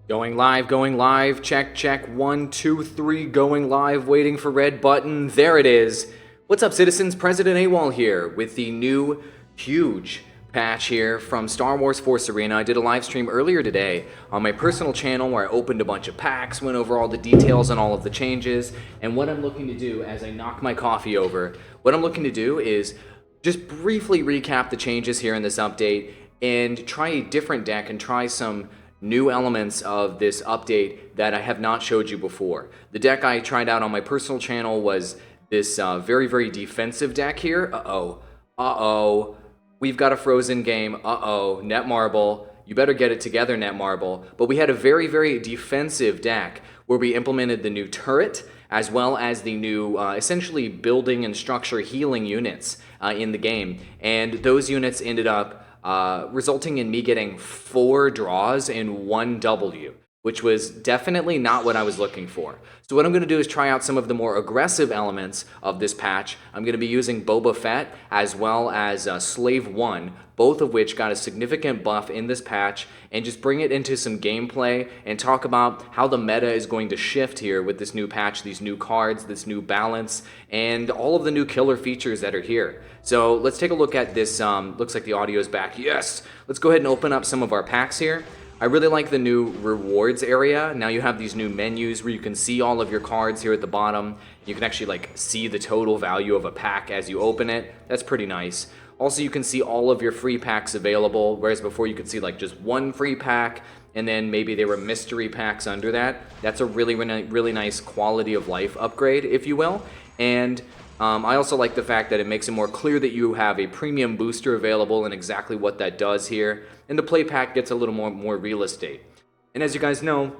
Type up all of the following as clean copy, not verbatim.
Going live, check, check, 1, 2, 3, going live, waiting for red button, there it is. What's up, citizens? President AWOL here with the new huge patch here from Star Wars Force Arena. I did a live stream earlier today on my personal channel where I opened a bunch of packs, went over all the details on all of the changes, and what I'm looking to do as I knock my coffee over, what I'm looking to do is just briefly recap the changes here in this update and try a different deck and try some new elements of this update that I have not showed you before. The deck I tried out on my personal channel was this very, very defensive deck here. Uh-oh. We've got a frozen game. Uh-oh. Netmarble. You better get it together, Netmarble. But we had a very, very defensive deck where we implemented the new turret as well as the new essentially building and structure healing units in the game. And those units ended up resulting in me getting 4 draws and 1 W, which was definitely not what I was looking for. So what I'm going to do is try out some of the more aggressive elements of this patch. I'm going to be using Boba Fett as well as Slave 1, both of which got a significant buff in this patch, and just bring it into some gameplay and talk about how the meta is going to shift here with this new patch, these new cards, this new balance, and all of the new killer features that are here. So let's take a look at this. Looks like the audio is back. Yes! Let's go ahead and open up some of our packs here. I really like the new rewards area. Now you have these new menus where you can see all of your cards here at the bottom. You can actually see the total value of a pack as you open it. That's pretty nice. Also, you can see all of your free packs available, whereas before you could see just one free pack, and then maybe there were mystery packs under that. That's a really, really nice quality of life upgrade, if you will. And I also like the fact that it makes it more clear that you have a premium booster available and exactly what that does here. And the play pack gets a little more real estate. And as you guys know,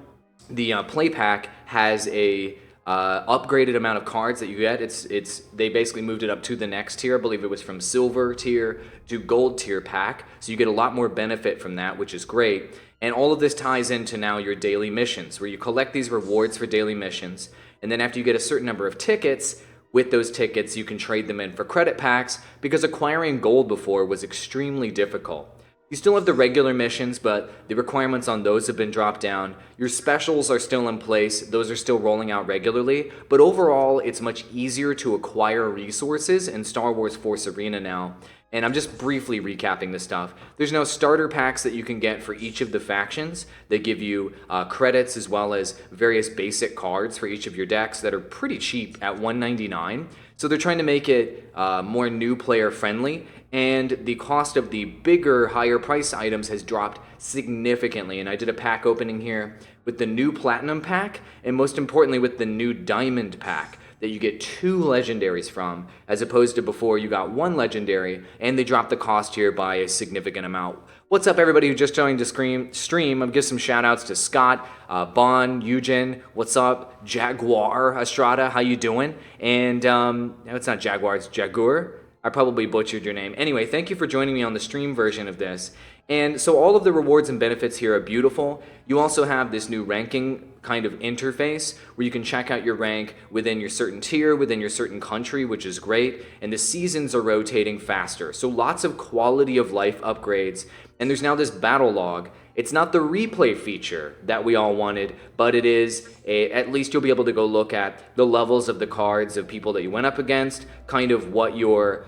the play pack has a upgraded amount of cards that you get. They basically moved it up to the next tier. I believe it was from silver tier to gold tier pack. So you get a lot more benefit from that, which is great. And all of this ties into now your daily missions, where you collect these rewards for daily missions. And then after you get a certain number of tickets, with those tickets, you can trade them in for credit packs, because acquiring gold before was extremely difficult. You still have the regular missions, but the requirements on those have been dropped down. Your specials are still in place. Those are still rolling out regularly. But overall, it's much easier to acquire resources in Star Wars Force Arena now. And I'm just briefly recapping this stuff. There's now starter packs that you can get for each of the factions. They give you credits as well as various basic cards for each of your decks that are pretty cheap at $1.99. So they're trying to make it more new player friendly. And the cost of the bigger, higher price items has dropped significantly. And I did a pack opening here with the new Platinum pack, and most importantly with the new Diamond pack that you get 2 legendaries from, as opposed to before you got 1 legendary, and they dropped the cost here by a significant amount. What's up, everybody who just joined the stream? I'm gonna give some shout outs to Scott, Bon, Eugen, what's up? Jaguar, Estrada, how you doing? And no, it's not Jaguar, it's Jagur. I probably butchered your name. Anyway, thank you for joining me on the stream version of this. And so all of the rewards and benefits here are beautiful. You also have this new ranking kind of interface where you can check out your rank within your certain tier, within your certain country, which is great. And the seasons are rotating faster. So lots of quality of life upgrades. And there's now this battle log. It's not the replay feature that we all wanted, but it is at least you'll be able to go look at the levels of the cards of people that you went up against, kind of what your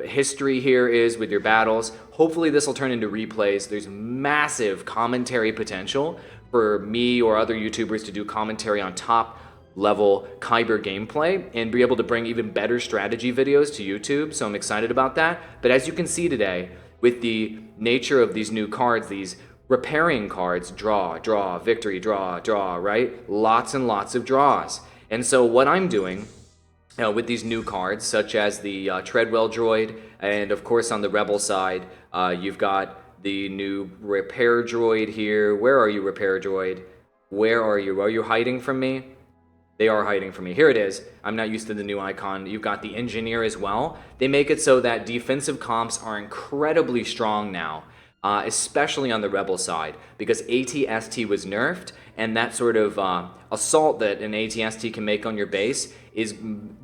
history here is with your battles. Hopefully this will turn into replays. There's massive commentary potential for me or other YouTubers to do commentary on top level Kyber gameplay and be able to bring even better strategy videos to YouTube, so I'm excited about that. But as you can see today, with the nature of these new cards, these repairing cards, draw, victory, draw, right? Lots and lots of draws. And so what I'm doing with these new cards, such as the Treadwell droid, and of course on the Rebel side, you've got the new repair droid here. Where are you, repair droid? Where are you? Are you hiding from me? They are hiding from me. Here it is. I'm not used to the new icon. You've got the engineer as well. They make it so that defensive comps are incredibly strong now, especially on the Rebel side, because AT-ST was nerfed, and that sort of assault that an AT-ST can make on your base is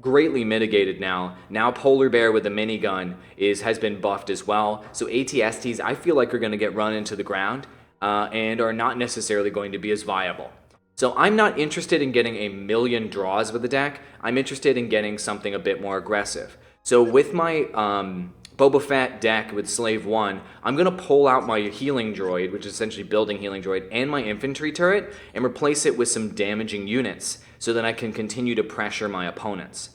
greatly mitigated now. Now Polar Bear with a minigun has been buffed as well. So AT-STs, I feel like, are going to get run into the ground. and are not necessarily going to be as viable. So I'm not interested in getting a million draws with the deck. I'm interested in getting something a bit more aggressive. So with my Boba Fett deck with Slave 1, I'm going to pull out my healing droid, which is essentially building healing droid, and my infantry turret, and replace it with some damaging units so that I can continue to pressure my opponents.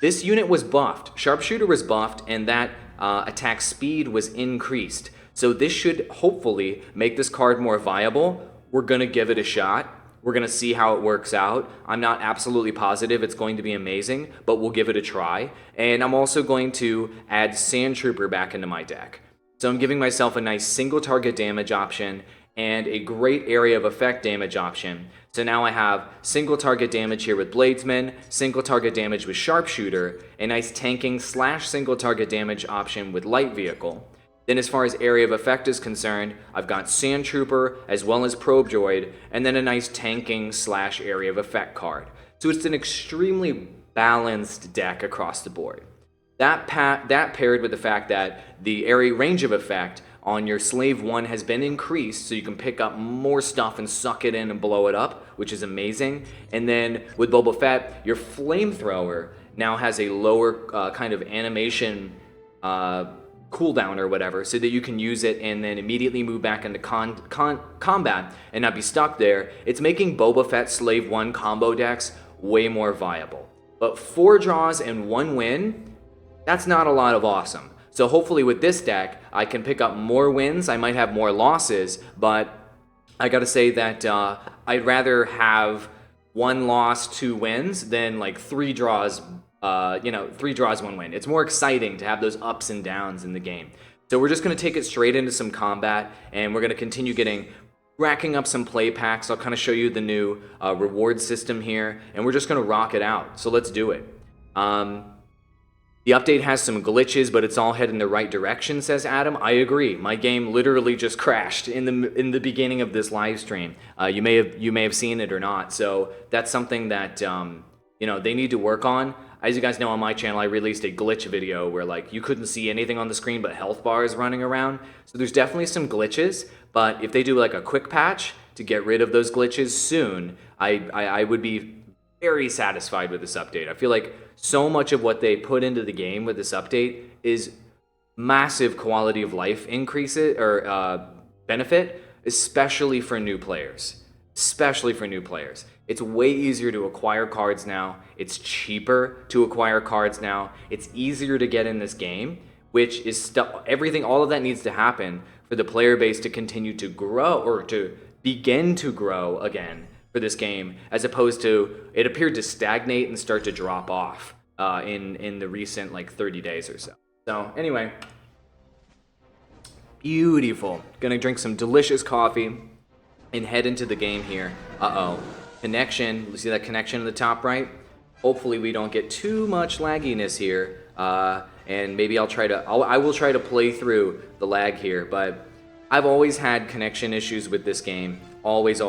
This unit was buffed. Sharpshooter was buffed, and that attack speed was increased. So this should hopefully make this card more viable. We're going to give it a shot. We're going to see how it works out. I'm not absolutely positive it's going to be amazing, but we'll give it a try. And I'm also going to add Sand Trooper back into my deck. So I'm giving myself a nice single target damage option and a great area of effect damage option. So now I have single target damage here with Bladesman, single target damage with Sharpshooter, a nice tanking / single target damage option with Light Vehicle. Then as far as area of effect is concerned, I've got Sand Trooper as well as Probe Droid, and then a nice tanking / area of effect card. So it's an extremely balanced deck across the board. That paired with the fact that the area range of effect on your Slave 1 has been increased, so you can pick up more stuff and suck it in and blow it up, which is amazing. And then with Boba Fett, your Flamethrower now has a lower kind of animation cooldown or whatever, so that you can use it and then immediately move back into combat and not be stuck there. It's making Boba Fett Slave 1 combo decks way more viable. But 4 draws and 1 win, that's not a lot of awesome. So hopefully with this deck, I can pick up more wins. I might have more losses, but I gotta say that I'd rather have 1 loss, 2 wins than like 3 draws, 3 draws, 1 win. It's more exciting to have those ups and downs in the game. So we're just going to take it straight into some combat, and we're going to continue racking up some play packs. I'll kind of show you the new reward system here, and we're just going to rock it out. So let's do it. The update has some glitches, but it's all heading in the right direction, says Adam. I agree. My game literally just crashed in the beginning of this live stream. You may have seen it or not. So that's something that they need to work on. As you guys know, on my channel, I released a glitch video where like you couldn't see anything on the screen but health bars running around. So there's definitely some glitches, but if they do like a quick patch to get rid of those glitches soon, I would be very satisfied with this update. I feel like so much of what they put into the game with this update is massive quality of life increases or benefit, especially for new players. It's way easier to acquire cards now. It's cheaper to acquire cards now. It's easier to get in this game, which is all of that needs to happen for the player base to continue to grow or to begin to grow again for this game, as opposed to it appeared to stagnate and start to drop off in the recent like 30 days or so. So anyway, beautiful. Gonna drink some delicious coffee and head into the game here. Connection, you see that connection in the top right? Hopefully we don't get too much lagginess here, and maybe I will try to play through the lag here, but I've always had connection issues with this game, always,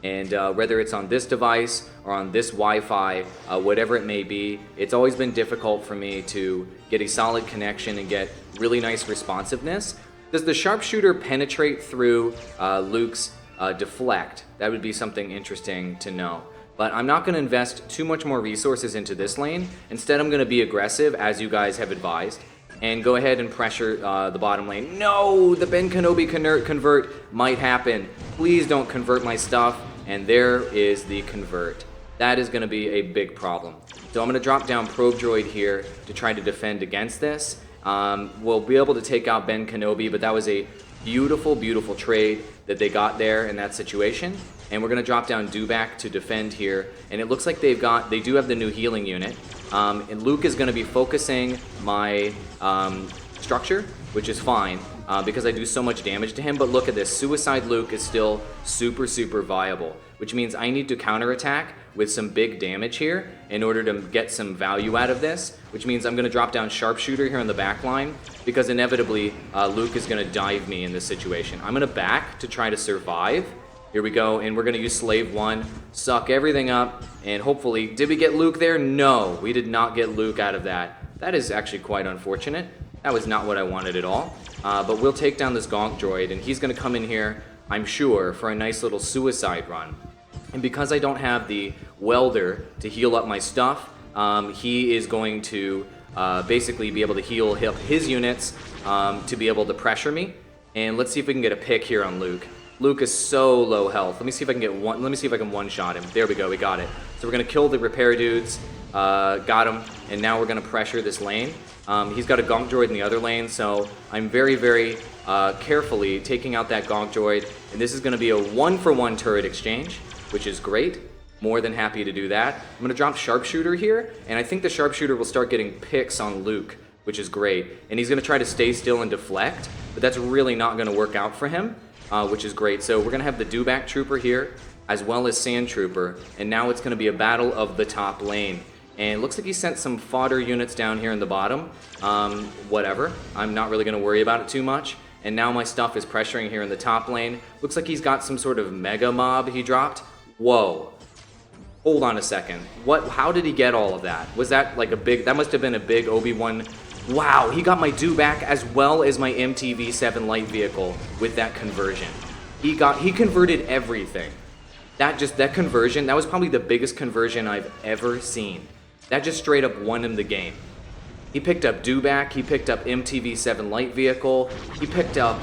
and whether it's on this device or on this Wi-Fi, whatever it may be, it's always been difficult for me to get a solid connection and get really nice responsiveness. Does the Sharpshooter penetrate through Luke's deflect? That would be something interesting to know. But I'm not going to invest too much more resources into this lane. Instead, I'm going to be aggressive, as you guys have advised, and go ahead and pressure the bottom lane. No, the Ben Kenobi convert might happen. Please don't convert my stuff. And there is the convert. That is going to be a big problem. So I'm going to drop down Probe Droid here to try to defend against this. We'll be able to take out Ben Kenobi, but that was a beautiful, beautiful trade that they got there in that situation. And we're going to drop down Dewback to defend here. And it looks like they do have the new healing unit. And Luke is going to be focusing my structure, which is fine because I do so much damage to him. But look at this. Suicide Luke is still super, super viable, which means I need to counterattack with some big damage here in order to get some value out of this, which means I'm going to drop down Sharpshooter here on the back line because inevitably Luke is going to dive me in this situation. I'm going to back to try to survive. Here we go, and we're going to use Slave 1, suck everything up, and hopefully, did we get Luke there? No, we did not get Luke out of that. That is actually quite unfortunate. That was not what I wanted at all. but we'll take down this Gonk droid, and he's going to come in here, I'm sure, for a nice little suicide run. And because I don't have the welder to heal up my stuff, he is going to basically be able to heal up his units to be able to pressure me. And let's see if we can get a pick here on Luke. Luke is so low health. Let me see if I can get one. Let me see if I can one-shot him. There we go. We got it. So we're gonna kill the repair dudes. Got him. And now we're gonna pressure this lane. He's got a Gonk droid in the other lane, so I'm very, very carefully taking out that Gonk droid. And this is gonna be a 1-for-1 turret exchange, which is great. More than happy to do that. I'm going to drop Sharpshooter here, and I think the Sharpshooter will start getting picks on Luke, which is great. And he's going to try to stay still and deflect, but that's really not going to work out for him, which is great. So we're going to have the Dewback Trooper here, as well as Sand Trooper, and now it's going to be a battle of the top lane. And it looks like he sent some fodder units down here in the bottom. Whatever. I'm not really going to worry about it too much. And now my stuff is pressuring here in the top lane. Looks like he's got some sort of mega mob he dropped. Whoa. Hold on a second. What? How did he get all of that? Was that like a big... That must have been a big Obi-Wan... Wow, he got my Dewback as well as my MTV-7 light vehicle with that conversion. He converted everything. That conversion, that was probably the biggest conversion I've ever seen. That just straight up won him the game. He picked up Dewback, he picked up MTV-7 light vehicle, he picked up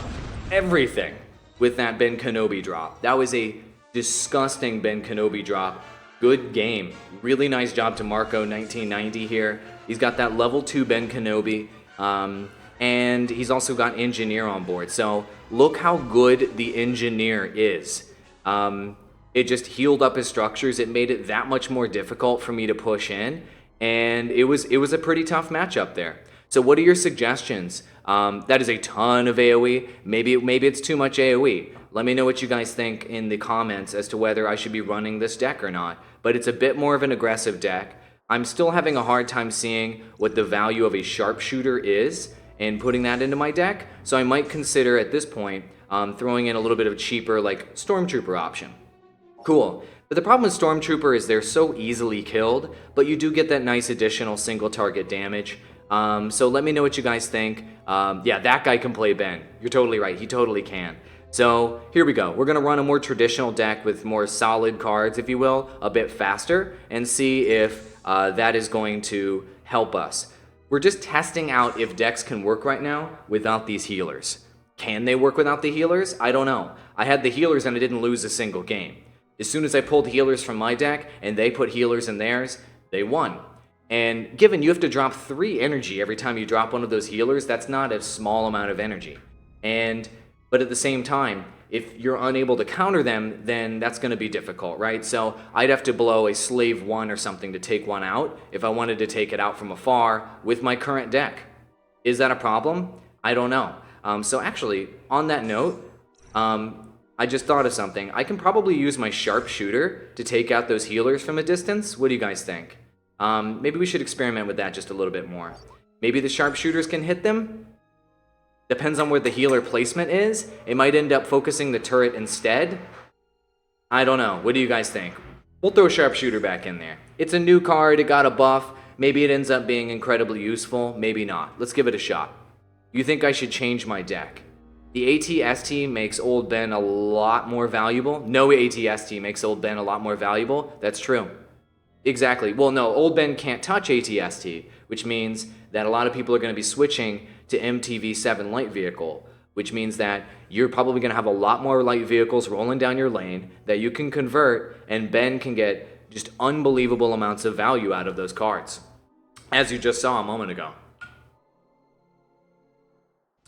everything with that Ben Kenobi drop. That was a disgusting Ben Kenobi drop. Good game. Really nice job to Marco 1990 here. He's got that level 2 Ben Kenobi, and he's also got Engineer on board. So look how good the Engineer is. It just healed up his structures. It made it that much more difficult for me to push in, and it was a pretty tough matchup there. So what are your suggestions? That is a ton of AoE. Maybe it's too much AoE. Let me know what you guys think in the comments as to whether I should be running this deck or not. But it's a bit more of an aggressive deck. I'm still having a hard time seeing what the value of a Sharpshooter is and putting that into my deck. So I might consider at this point throwing in a little bit of a cheaper like Stormtrooper option. Cool. But the problem with Stormtrooper is they're so easily killed, but you do get that nice additional single target damage. So let me know what you guys think. Yeah, that guy can play Ben. You're totally right. He totally can. So here we go. We're going to run a more traditional deck with more solid cards, if you will, a bit faster, and see if that is going to help us. We're just testing out if decks can work right now without these healers. Can they work without the healers? I don't know. I had the healers and I didn't lose a single game. As soon as I pulled healers from my deck and they put healers in theirs, they won. And given you have to drop 3 energy every time you drop one of those healers, that's not a small amount of energy. But at the same time, if you're unable to counter them, then that's going to be difficult, right? So I'd have to blow a Slave 1 or something to take one out if I wanted to take it out from afar with my current deck. Is that a problem? I don't know. So actually, on that note, I just thought of something. I can probably use my Sharpshooter to take out those healers from a distance. What do you guys think? Maybe we should experiment with that just a little bit more. Maybe the Sharpshooters can hit them? Depends on where the healer placement is. It might end up focusing the turret instead. I don't know. What do you guys think? We'll throw Sharpshooter back in there. It's a new card. It got a buff. Maybe it ends up being incredibly useful. Maybe not. Let's give it a shot. You think I should change my deck? The AT-ST makes Old Ben a lot more valuable. No AT-ST makes Old Ben a lot more valuable. That's true. Exactly. Well, no, Old Ben can't touch AT-ST, which means that a lot of people are going to be switching to MTV-7 light vehicle, which means that you're probably going to have a lot more light vehicles rolling down your lane that you can convert, and Ben can get just unbelievable amounts of value out of those cards, as you just saw a moment ago.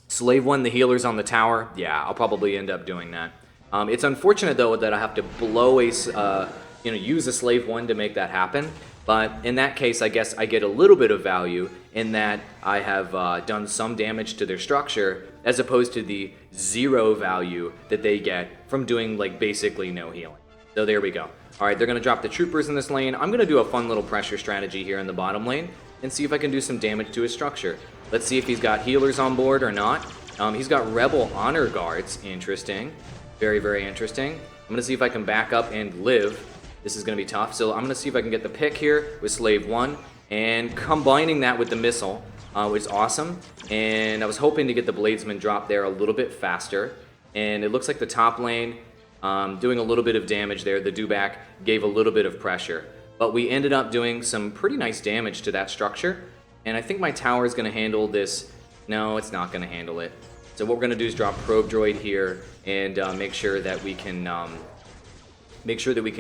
Slave 1, the healers on the tower. Yeah, I'll probably end up doing that. It's unfortunate, though, that I have to blow use a Slave 1 to make that happen. But in that case, I guess I get a little bit of value in that I have done some damage to their structure as opposed to the 0 value that they get from doing like basically no healing. So there we go. All right, they're going to drop the troopers in this lane. I'm going to do a fun little pressure strategy here in the bottom lane and see if I can do some damage to his structure. Let's see if he's got healers on board or not. He's got Rebel Honor Guards. Interesting. Very, very interesting. I'm going to see if I can back up and live. This is going to be tough. So I'm going to see if I can get the pick here with Slave 1. And combining that with the missile, which is awesome. And I was hoping to get the Bladesman drop there a little bit faster. And it looks like the top lane doing a little bit of damage there. The dewback gave a little bit of pressure. But we ended up doing some pretty nice damage to that structure. And I think my tower is going to handle this. No, it's not going to handle it. So what we're going to do is drop Probe Droid here and make sure that we can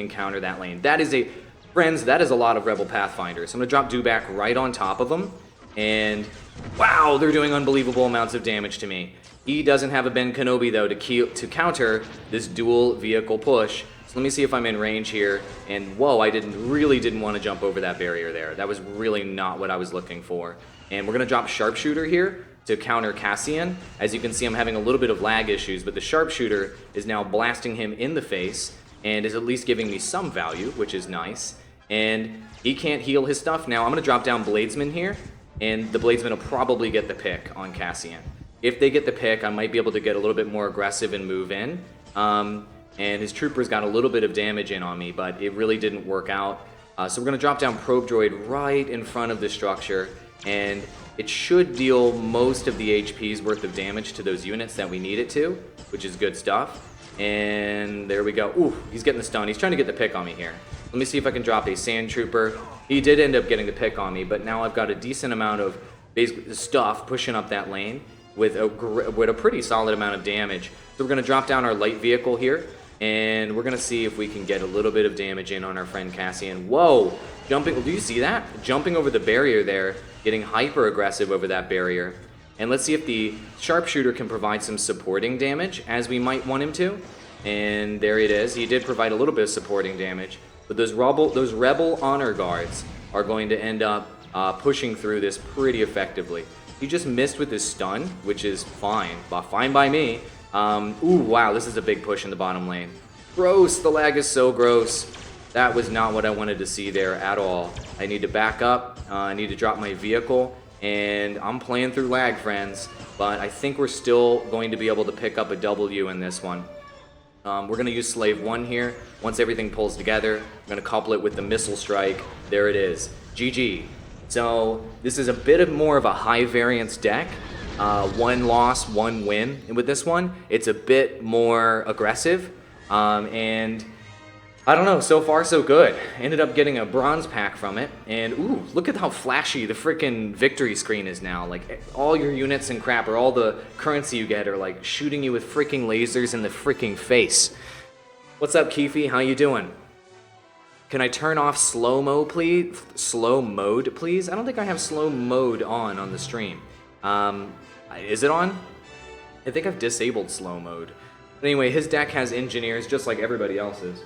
counter that lane. Friends, that is a lot of Rebel Pathfinders. So I'm going to drop dewback right on top of them. And wow, they're doing unbelievable amounts of damage to me. He doesn't have a Ben Kenobi, though, to counter this dual vehicle push. So let me see if I'm in range here. And whoa, I really didn't want to jump over that barrier there. That was really not what I was looking for. And we're going to drop Sharpshooter here to counter Cassian. As you can see, I'm having a little bit of lag issues, but the Sharpshooter is now blasting him in the face and is at least giving me some value, which is nice. And he can't heal his stuff now. I'm going to drop down Bladesman here, and the Bladesman will probably get the pick on Cassian. If they get the pick, I might be able to get a little bit more aggressive and move in. And his troopers got a little bit of damage in on me, but it really didn't work out. So we're going to drop down Probe Droid right in front of the structure, and it should deal most of the HP's worth of damage to those units that we need it to, which is good stuff. And there we go. Ooh, he's getting the stun. He's trying to get the pick on me here. Let me see if I can drop a Sand Trooper. He did end up getting the pick on me, but now I've got a decent amount of basically stuff pushing up that lane with a pretty solid amount of damage. So we're going to drop down our light vehicle here, and we're going to see if we can get a little bit of damage in on our friend Cassian. Whoa! Jumping, do you see that? Jumping over the barrier there, getting hyper aggressive over that barrier. And let's see if the Sharpshooter can provide some supporting damage, as we might want him to. And there it is. He did provide a little bit of supporting damage. But those Rebel Honor Guards are going to end up pushing through this pretty effectively. He just missed with his stun, which is fine. Fine by me. Ooh, wow, this is a big push in the bottom lane. Gross, the lag is so gross. That was not what I wanted to see there at all. I need to back up. I need to drop my vehicle. And I'm playing through lag, friends. But I think we're still going to be able to pick up a W in this one. We're going to use Slave 1 here. Once everything pulls together, I'm going to couple it with the Missile Strike. There it is. GG. So this is a bit more of a high variance deck. One loss, one win. And with this one, it's a bit more aggressive. And I don't know, so far so good. Ended up getting a bronze pack from it. And ooh, look at how flashy the freaking victory screen is now. Like all your units and crap, or all the currency you get, are like shooting you with freaking lasers in the freaking face. What's up, Keefe? How you doing? Can I turn off slow-mo, please? Slow mode, please? I don't think I have slow mode on the stream. Is it on? I think I've disabled slow mode. But anyway, his deck has engineers just like everybody else's.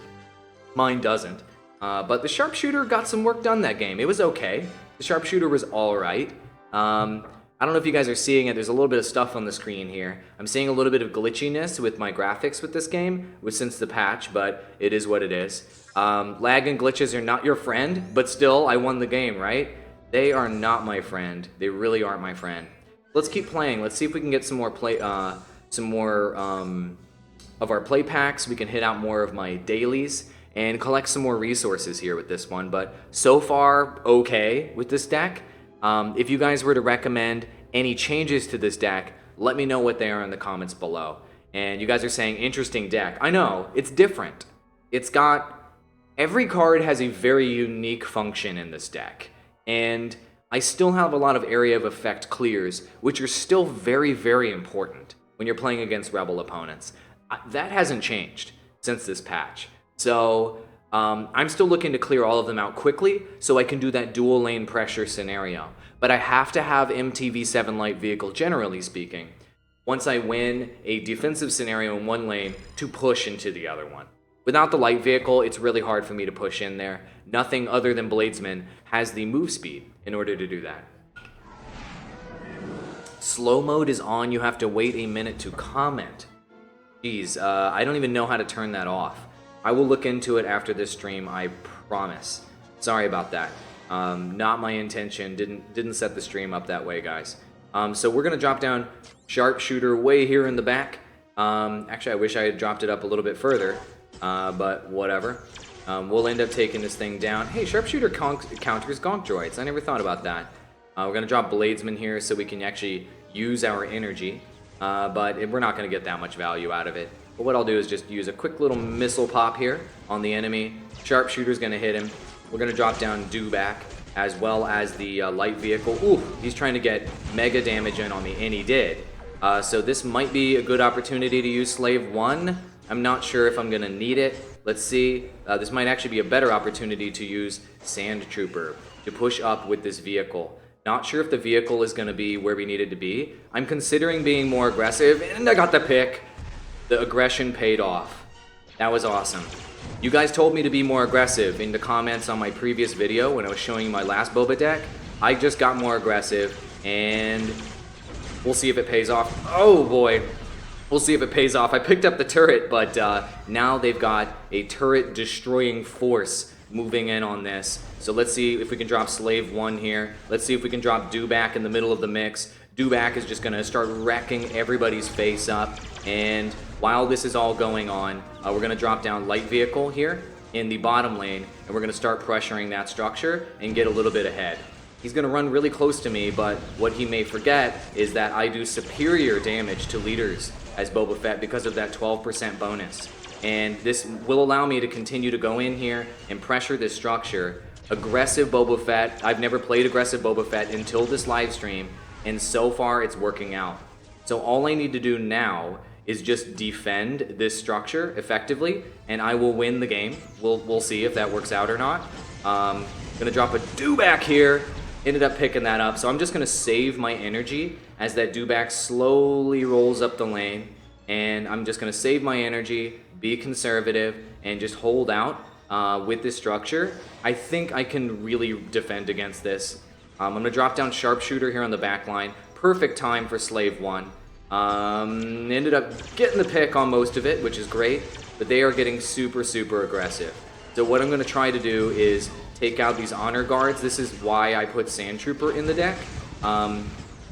Mine doesn't. But the Sharpshooter got some work done that game. It was okay. The Sharpshooter was alright. I don't know if you guys are seeing it. There's a little bit of stuff on the screen here. I'm seeing a little bit of glitchiness with my graphics with this game since the patch, but it is what it is. Lag and glitches are not your friend, but still, I won the game, right? They are not my friend. They really aren't my friend. Let's keep playing. Let's see if we can get some more of our play packs. We can hit out more of my dailies and collect some more resources here with this one. But so far, okay with this deck. If you guys were to recommend any changes to this deck, let me know what they are in the comments below. And you guys are saying, interesting deck. I know, it's different. It's got... Every card has a very unique function in this deck. And I still have a lot of area of effect clears, which are still very, very important when you're playing against Rebel opponents. That hasn't changed since this patch. So I'm still looking to clear all of them out quickly so I can do that dual lane pressure scenario. But I have to have MTV7 light vehicle, generally speaking, once I win a defensive scenario in one lane to push into the other one. Without the light vehicle, it's really hard for me to push in there. Nothing other than Bladesman has the move speed in order to do that. Slow mode is on. You have to wait a minute to comment. Jeez, I don't even know how to turn that off. I will look into it after this stream, I promise. Sorry about that. Not my intention. Didn't set the stream up that way, guys. So we're gonna drop down Sharpshooter way here in the back. Actually, I wish I had dropped it up a little bit further, but whatever. We'll end up taking this thing down. Hey, Sharpshooter counters Gonk droids. I never thought about that. We're going to drop Bladesman here so we can actually use our energy, but we're not going to get that much value out of it. But what I'll do is just use a quick little missile pop here on the enemy. Sharpshooter's going to hit him. We're going to drop down Dewback, as well as the light vehicle. Ooh, he's trying to get mega damage in on me, and he did. So this might be a good opportunity to use Slave 1. I'm not sure if I'm going to need it. Let's see. This might actually be a better opportunity to use Sand Trooper to push up with this vehicle. Not sure if the vehicle is going to be where we need it to be. I'm considering being more aggressive, and I got the pick. The aggression paid off. That was awesome. You guys told me to be more aggressive in the comments on my previous video when I was showing you my last Boba deck. I just got more aggressive, and we'll see if it pays off. Oh boy. We'll see if it pays off. I picked up the turret, but now they've got a turret-destroying force moving in on this. So let's see if we can drop Slave 1 here. Let's see if we can drop Dewback in the middle of the mix. Dewback is just going to start wrecking everybody's face up. And while this is all going on, we're going to drop down Light Vehicle here in the bottom lane, and we're going to start pressuring that structure and get a little bit ahead. He's going to run really close to me, but what he may forget is that I do superior damage to leaders as Boba Fett because of that 12% bonus. And this will allow me to continue to go in here and pressure this structure. Aggressive Boba Fett. I've never played aggressive Boba Fett until this live stream, and so far it's working out. So all I need to do now is just defend this structure effectively, and I will win the game. We'll see if that works out or not. Gonna drop a Dewback here. Ended up picking that up, so I'm just gonna save my energy as that Dewback slowly rolls up the lane, and I'm just gonna save my energy, be conservative, and just hold out with this structure. I think I can really defend against this. I'm gonna drop down Sharpshooter here on the back line. Perfect time for Slave 1. Ended up getting the pick on most of it, which is great, but they are getting super aggressive. So what I'm gonna try to do is take out these honor guards. This is why I put Sand Trooper in the deck.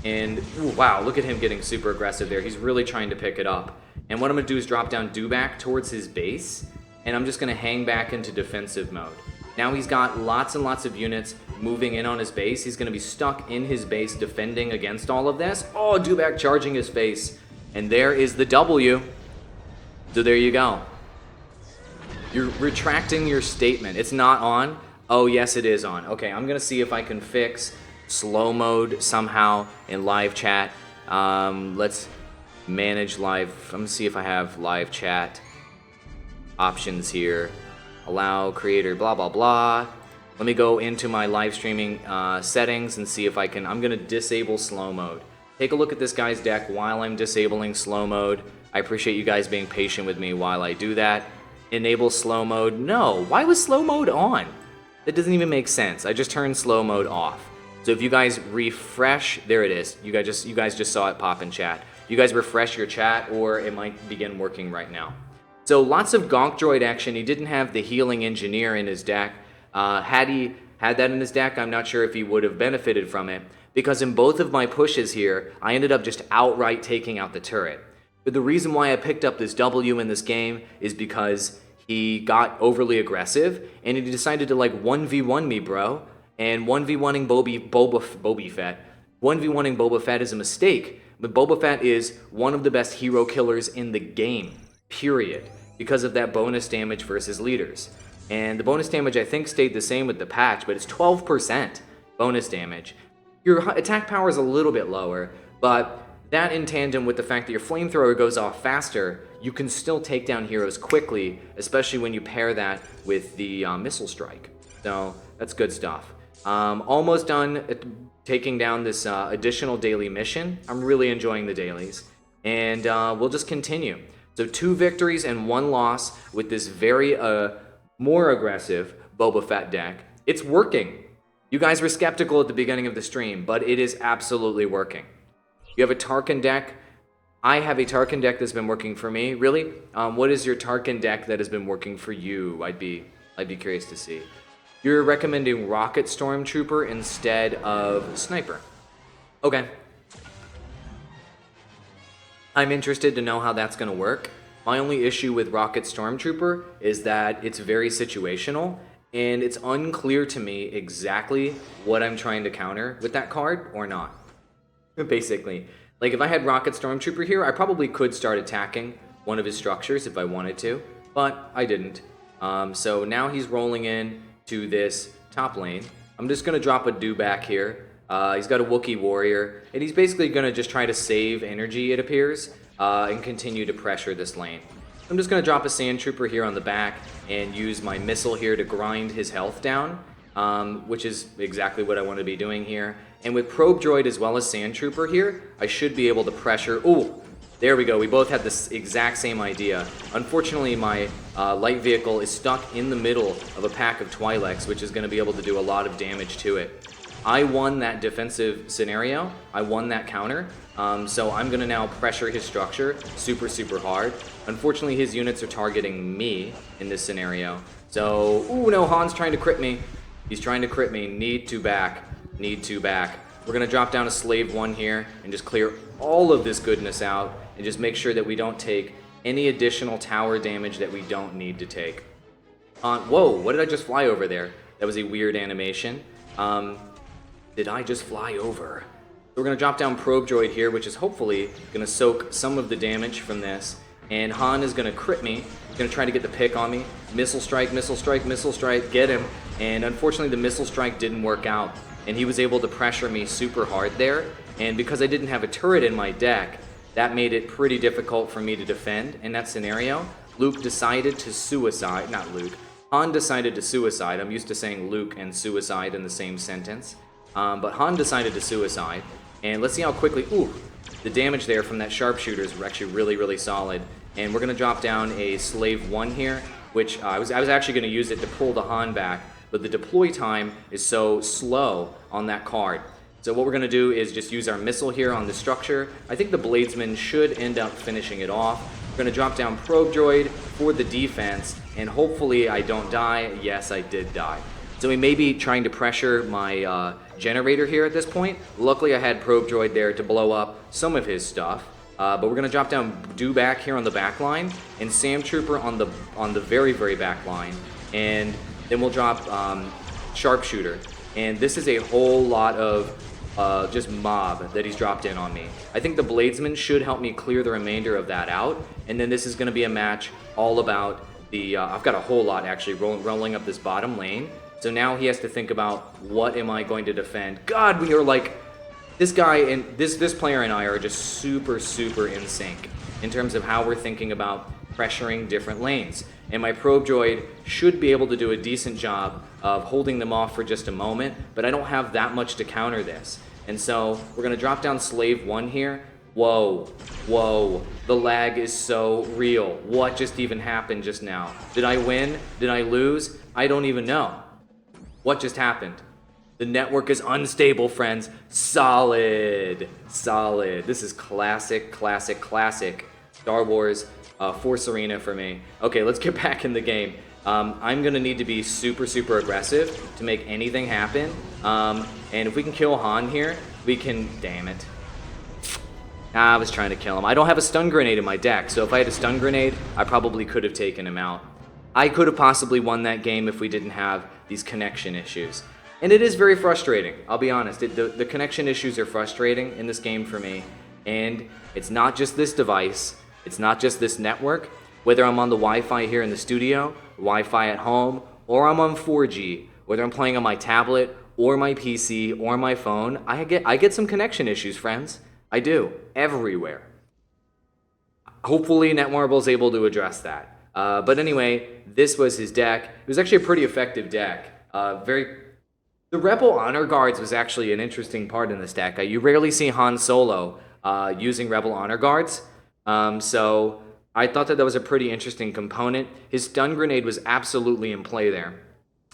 And ooh, wow, look at him getting super aggressive there. He's really trying to pick it up. And what I'm gonna do is drop down Dewback towards his base, and I'm just gonna hang back into defensive mode. Now he's got lots and lots of units moving in on his base. He's gonna be stuck in his base defending against all of this. Oh, Dewback charging his face. And there is the W. So there you go. You're retracting your statement. It's not on. Oh, yes, it is on. Okay, I'm going to see if I can fix slow mode somehow in live chat. Let's manage live. I'm going to see if I have live chat options here. Allow creator, blah, blah, blah. Let me go into my live streaming settings and see if I can. I'm going to disable slow mode. Take a look at this guy's deck while I'm disabling slow mode. I appreciate you guys being patient with me while I do that. Enable slow mode. No, why was slow mode on? That doesn't even make sense. I just turned slow mode off. So if you guys refresh, there it is. You guys just saw it pop in chat. You guys refresh your chat, or it might begin working right now. So lots of Gonk Droid action. He didn't have the Healing Engineer in his deck. Had he had that in his deck, I'm not sure if he would have benefited from it, because in both of my pushes here, I ended up just outright taking out the turret. But the reason why I picked up this W in this game is because he got overly aggressive, and he decided to like 1v1 me, bro. And 1v1ing Boba Fett. 1v1ing Boba Fett is a mistake. But Boba Fett is one of the best hero killers in the game, period. Because of that bonus damage versus leaders. And the bonus damage I think stayed the same with the patch, but it's 12% bonus damage. Your attack power is a little bit lower, but that in tandem with the fact that your flamethrower goes off faster, you can still take down heroes quickly, especially when you pair that with the missile strike. So that's good stuff. Almost done at taking down this additional daily mission. I'm really enjoying the dailies. And we'll just continue. So 2 victories and 1 loss with this very more aggressive Boba Fett deck. It's working. You guys were skeptical at the beginning of the stream, but it is absolutely working. You have a Tarkin deck. I have a Tarkin deck that's been working for me. Really? What is your Tarkin deck that has been working for you? I'd be curious to see. You're recommending Rocket Stormtrooper instead of Sniper. Okay. I'm interested to know how that's going to work. My only issue with Rocket Stormtrooper is that it's very situational, and it's unclear to me exactly what I'm trying to counter with that card or not. Basically. Like, if I had Rocket Stormtrooper here, I probably could start attacking one of his structures if I wanted to, but I didn't. So now he's rolling in to this top lane. I'm just going to drop a Dewback here. He's got a Wookiee Warrior, and he's basically going to just try to save energy, it appears, and continue to pressure this lane. I'm just going to drop a Sand Trooper here on the back and use my missile here to grind his health down, which is exactly what I want to be doing here. And with Probe Droid as well as Sand Trooper here, I should be able to pressure... Ooh, there we go. We both had this exact same idea. Unfortunately, my light vehicle is stuck in the middle of a pack of Twi'leks, which is going to be able to do a lot of damage to it. I won that defensive scenario. I won that counter. So I'm going to now pressure his structure super, super hard. Unfortunately, his units are targeting me in this scenario. So, ooh, no, Han's trying to crit me. He's trying to crit me. Need to back. Need to back. We're going to drop down a Slave 1 here and just clear all of this goodness out and just make sure that we don't take any additional tower damage that we don't need to take. Whoa, what did I just fly over there? That was a weird animation. Did I just fly over? So we're going to drop down Probe Droid here, which is hopefully going to soak some of the damage from this. And Han is going to crit me. He's going to try to get the pick on me. Missile strike, missile strike, missile strike, get him. And unfortunately, the missile strike didn't work out. And he was able to pressure me super hard there. And because I didn't have a turret in my deck, that made it pretty difficult for me to defend in that scenario. Luke decided to suicide. Not Luke. Han decided to suicide. I'm used to saying Luke and suicide in the same sentence. But Han decided to suicide. And let's see how quickly... Ooh, the damage there from that sharpshooter is actually really, really solid. And we're going to drop down a Slave 1 here, which I was actually going to use it to pull the Han back. But the deploy time is so slow on that card. So what we're going to do is just use our missile here on the structure. I think the Bladesman should end up finishing it off. We're going to drop down Probe Droid for the defense, and hopefully I don't die. Yes, I did die. So we may be trying to pressure my generator here at this point. Luckily I had Probe Droid there to blow up some of his stuff. But we're going to drop down Dewback here on the back line, and Sand Trooper on the very, very back line. And then we'll drop Sharpshooter. And this is a whole lot of just mob that he's dropped in on me. I think the Bladesman should help me clear the remainder of that out. And then this is going to be a match all about the... I've got a whole lot actually rolling up this bottom lane. So now he has to think about, what am I going to defend? God, we are like... This guy and this player and I are just super, super in sync in terms of how we're thinking about pressuring different lanes. And my Probe Droid should be able to do a decent job of holding them off for just a moment, but I don't have that much to counter this. And so we're going to drop down Slave 1 here. Whoa, whoa, the lag is so real. What just even happened just now? Did I win? Did I lose? I don't even know. What just happened? The network is unstable, friends. Solid. Solid. This is classic, classic, classic Star Wars Force Arena for me. Okay, let's get back in the game. I'm going to need to be super, super aggressive to make anything happen. And if we can kill Han here, we can... Damn it. I was trying to kill him. I don't have a stun grenade in my deck, so if I had a stun grenade, I probably could have taken him out. I could have possibly won that game if we didn't have these connection issues. And it is very frustrating, I'll be honest. The connection issues are frustrating in this game for me. And it's not just this device, it's not just this network. Whether I'm on the Wi-Fi here in the studio, Wi-Fi at home, or I'm on 4G, whether I'm playing on my tablet, or my PC, or my phone, I get some connection issues, friends. I do, everywhere. Hopefully Netmarble's able to address that. But anyway, this was his deck. It was actually a pretty effective deck. The Rebel Honor Guards was actually an interesting part in this deck. You rarely see Han Solo using Rebel Honor Guards. So I thought that was a pretty interesting component. His stun grenade was absolutely in play there.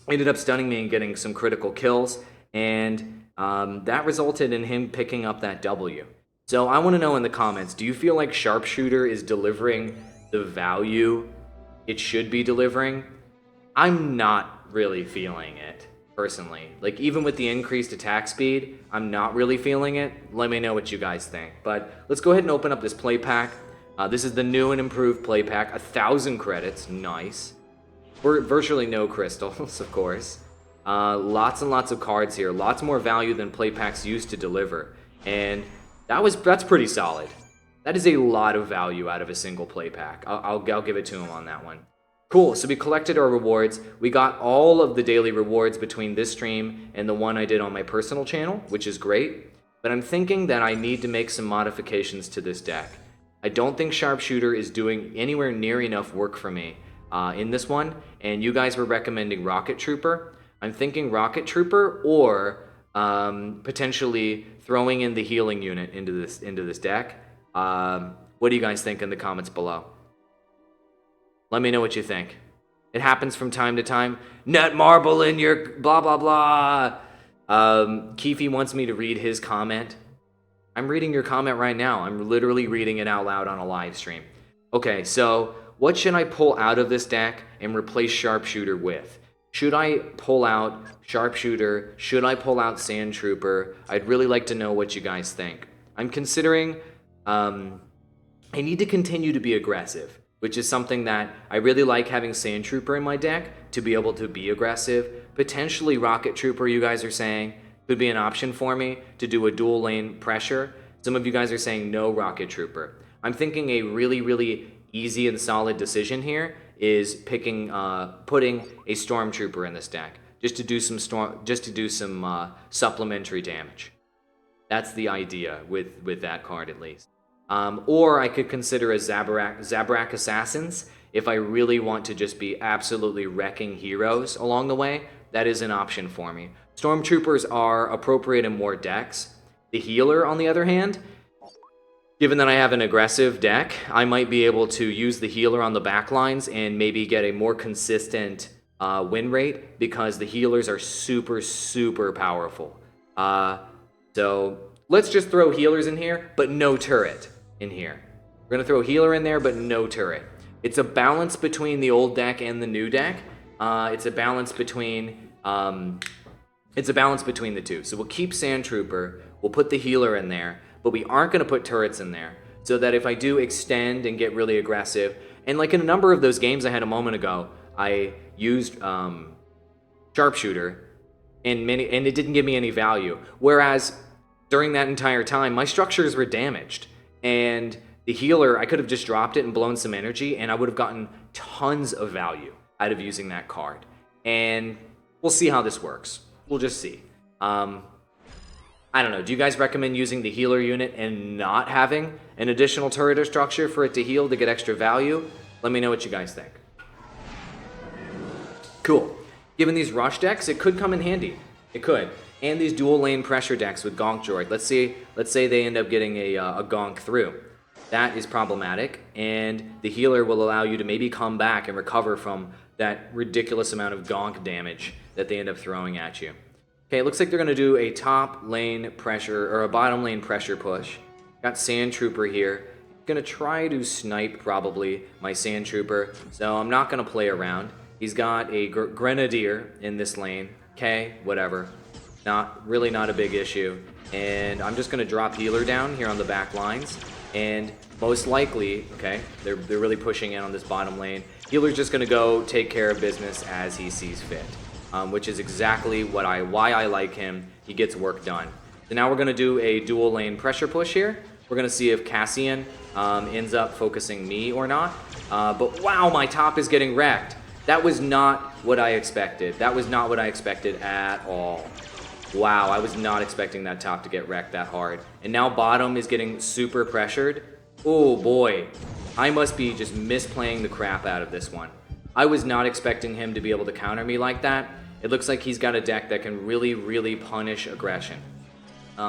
Ended up stunning me and getting some critical kills. And that resulted in him picking up that W. So I want to know in the comments, do you feel like Sharpshooter is delivering the value it should be delivering? I'm not really feeling it, personally. Like, even with the increased attack speed, I'm not really feeling it. Let me know what you guys think. But let's go ahead and open up this play pack. This is the new and improved play pack. 1,000 credits. Nice. Virtually no crystals, of course. Lots and lots of cards here. Lots more value than play packs used to deliver. And that's pretty solid. That is a lot of value out of a single play pack. I'll give it to him on that one. Cool, so we collected our rewards. We got all of the daily rewards between this stream and the one I did on my personal channel, which is great. But I'm thinking that I need to make some modifications to this deck. I don't think Sharpshooter is doing anywhere near enough work for me in this one, and you guys were recommending Rocket Trooper. I'm thinking Rocket Trooper or potentially throwing in the healing unit into this deck. What do you guys think in the comments below? Let me know what you think. It happens from time to time. Net marble in your blah blah blah. Keefe wants me to read his comment. I'm reading your comment right now. I'm literally reading it out loud on a live stream. Okay, so what should I pull out of this deck and replace Sharpshooter with? Should I pull out Sharpshooter? Should I pull out Sand Trooper? I'd really like to know what you guys think. I'm considering I need to continue to be aggressive, which is something that I really like having Sand Trooper in my deck to be able to be aggressive. Potentially Rocket Trooper, you guys are saying, could be an option for me to do a dual lane pressure. Some of you guys are saying no Rocket Trooper. I'm thinking a really, really easy and solid decision here is putting a Stormtrooper in this deck just to do some supplementary damage. That's the idea with that card at least. Or I could consider a Zabrak Assassins if I really want to just be absolutely wrecking heroes along the way. That is an option for me. Stormtroopers are appropriate in more decks. The healer, on the other hand, given that I have an aggressive deck, I might be able to use the healer on the backlines and maybe get a more consistent win rate because the healers are super, super powerful. So let's just throw healers in here, but no turret in here. We're going to throw healer in there, but no turret. It's a balance between the old deck and the new deck. It's a balance between the two. So we'll keep Sand Trooper, we'll put the healer in there, but we aren't going to put turrets in there, so that if I do extend and get really aggressive, and like in a number of those games I had a moment ago, I used Sharpshooter, and it didn't give me any value. Whereas during that entire time, my structures were damaged, and the healer, I could have just dropped it and blown some energy, and I would have gotten tons of value out of using that card. And we'll see how this works. We'll just see. I don't know. Do you guys recommend using the healer unit and not having an additional turret or structure for it to heal to get extra value? Let me know what you guys think. Cool. Given these rush decks, it could come in handy. It could. And these dual lane pressure decks with Gonk Droid. Let's say they end up getting a Gonk through. That is problematic, and the healer will allow you to maybe come back and recover from that ridiculous amount of Gonk damage that they end up throwing at you. Okay, it looks like they're going to do a top lane pressure, or a bottom lane pressure push. Got Sand Trooper here. Going to try to snipe, probably, my Sand Trooper, so I'm not going to play around. He's got a Grenadier in this lane. Okay, whatever. Not a big issue. And I'm just going to drop healer down here on the back lines. And most likely, okay, they're really pushing in on this bottom lane. Healer's just going to go take care of business as he sees fit, which is exactly why I like him. He gets work done. So now we're going to do a dual lane pressure push here. We're going to see if Cassian ends up focusing me or not. But wow, my top is getting wrecked. That was not what I expected. That was not what I expected at all. Wow, I was not expecting that top to get wrecked that hard. And now bottom is getting super pressured. Oh boy, I must be just misplaying the crap out of this one. I was not expecting him to be able to counter me like that. It looks like he's got a deck that can really, really punish aggression.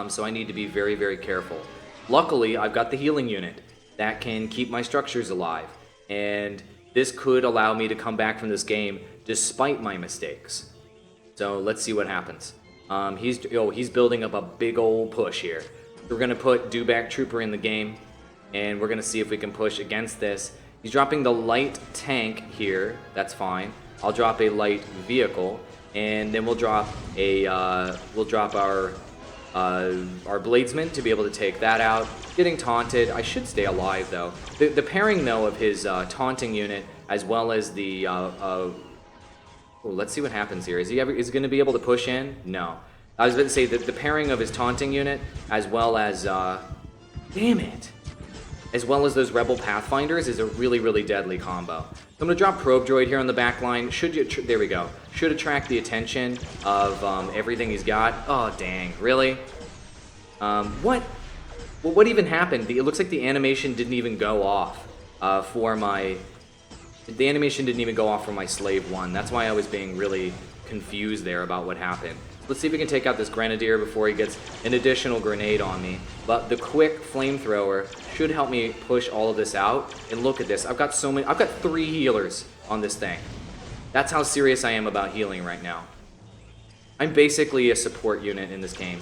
So I need to be very, very careful. Luckily, I've got the healing unit that can keep my structures alive. And this could allow me to come back from this game despite my mistakes. So let's see what happens. He's building up a big old push here. We're going to put Dewback Trooper in the game, and we're going to see if we can push against this. He's dropping the light tank here. That's fine. I'll drop a light vehicle, and then we'll drop our Bladesman to be able to take that out. Getting taunted. I should stay alive, though. The pairing, though, of his taunting unit as well as the Ooh, let's see what happens here. Is he going to be able to push in? No. I was about to say that the pairing of his taunting unit, as well as, damn it, as well as those Rebel Pathfinders is a really, really deadly combo. So I'm going to drop Probe Droid here on the back line. There we go. Should attract the attention of everything he's got. Oh, dang. Really? What? Well, what even happened? It looks like the animation didn't even go off for my... The animation didn't even go off for my Slave 1. That's why I was being really confused there about what happened. Let's see if we can take out this Grenadier before he gets an additional grenade on me. But the quick flamethrower should help me push all of this out. And look at this. I've got 3 healers on this thing. That's how serious I am about healing right now. I'm basically a support unit in this game.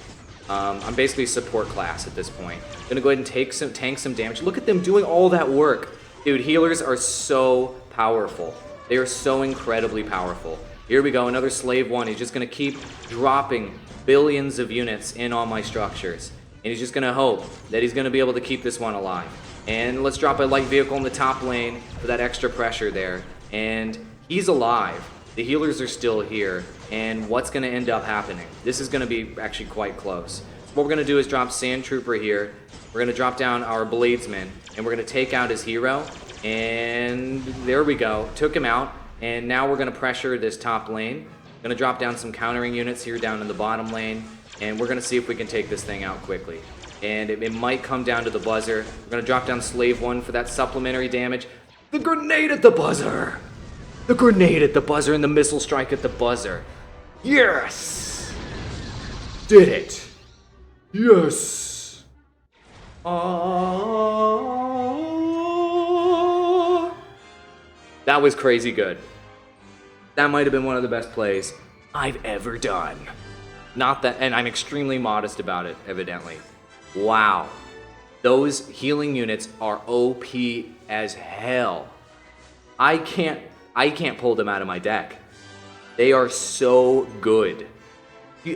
I'm basically a support class at this point. I'm gonna go ahead and tank some damage. Look at them doing all that work. Dude, healers are so powerful. They are so incredibly powerful. Here we go, another Slave 1. He's just going to keep dropping billions of units in on my structures. And he's just going to hope that he's going to be able to keep this one alive. And let's drop a light vehicle in the top lane for that extra pressure there. And he's alive. The healers are still here. And what's going to end up happening? This is going to be actually quite close. So what we're going to do is drop Sand Trooper here. We're going to drop down our Bladesman. And we're going to take out his hero. And there we go. Took him out. And now we're going to pressure this top lane. Going to drop down some countering units here down in the bottom lane. And we're going to see if we can take this thing out quickly. And it might come down to the buzzer. We're going to drop down Slave 1 for that supplementary damage. The grenade at the buzzer! The grenade at the buzzer and the missile strike at the buzzer. Yes! Did it. Yes! That was crazy good. That might have been one of the best plays I've ever done. Not that, and I'm extremely modest about it, evidently. Wow. Those healing units are OP as hell. I can't pull them out of my deck. They are so good.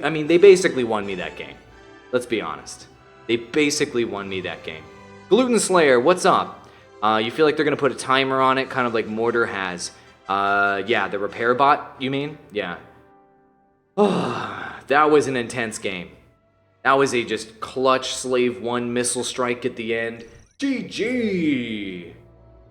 I mean, they basically won me that game. Let's be honest. They basically won me that game. Gluten Slayer, what's up? You feel like they're going to put a timer on it, kind of like Mortar has. Yeah, the repair bot, you mean? Yeah. Oh, that was an intense game. That was a just clutch Slave 1 missile strike at the end. GG!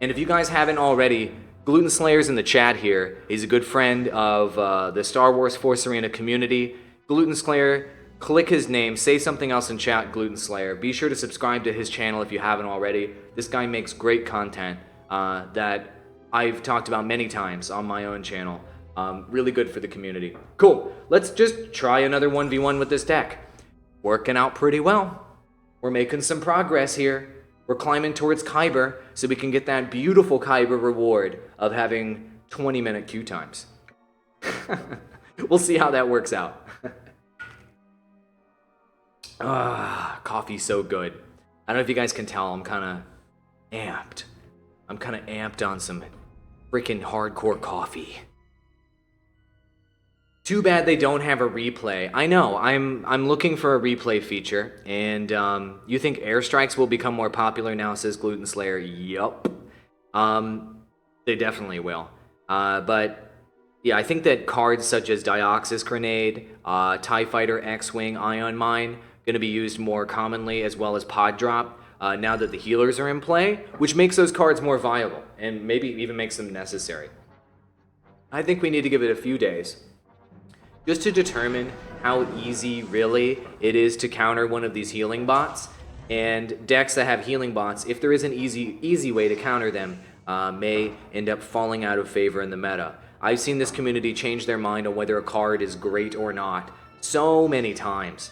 And if you guys haven't already, Gluten Slayer's in the chat here. He's a good friend of the Star Wars Force Arena community. Gluten Slayer, click his name, say something else in chat, Gluten Slayer. Be sure to subscribe to his channel if you haven't already. This guy makes great content that I've talked about many times on my own channel. Really good for the community. Cool. Let's just try another 1v1 with this deck. Working out pretty well. We're making some progress here. We're climbing towards Kyber so we can get that beautiful Kyber reward of having 20-minute queue times. We'll see how that works out. Coffee's so good. I don't know if you guys can tell, I'm kind of amped. I'm kind of amped on some freaking hardcore coffee. Too bad they don't have a replay. I know, I'm looking for a replay feature, and you think airstrikes will become more popular now, says Gluten Slayer. Yup. They definitely will. But yeah, I think that cards such as Dioxis Grenade, TIE Fighter, X-Wing, Ion Mine, going to be used more commonly, as well as Pod Drop, now that the healers are in play, which makes those cards more viable, and maybe even makes them necessary. I think we need to give it a few days, just to determine how easy, really, it is to counter one of these healing bots. And decks that have healing bots, if there is an easy way to counter them, may end up falling out of favor in the meta. I've seen this community change their mind on whether a card is great or not so many times.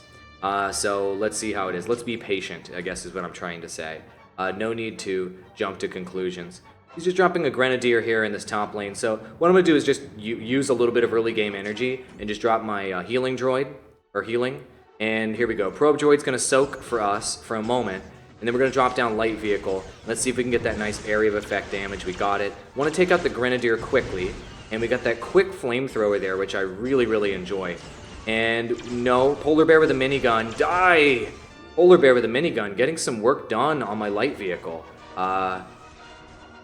So let's see how it is. Let's be patient, I guess is what I'm trying to say. No need to jump to conclusions. He's just dropping a Grenadier here in this top lane. So what I'm going to do is just use a little bit of early game energy and just drop my healing droid, or healing. And here we go. Probe droid's going to soak for us for a moment. And then we're going to drop down light vehicle. Let's see if we can get that nice area of effect damage. We got it. Want to take out the Grenadier quickly. And we got that quick flamethrower there, which I really, really enjoy. And no, Polar Bear with a minigun. Die! Polar Bear with a minigun. Getting some work done on my light vehicle.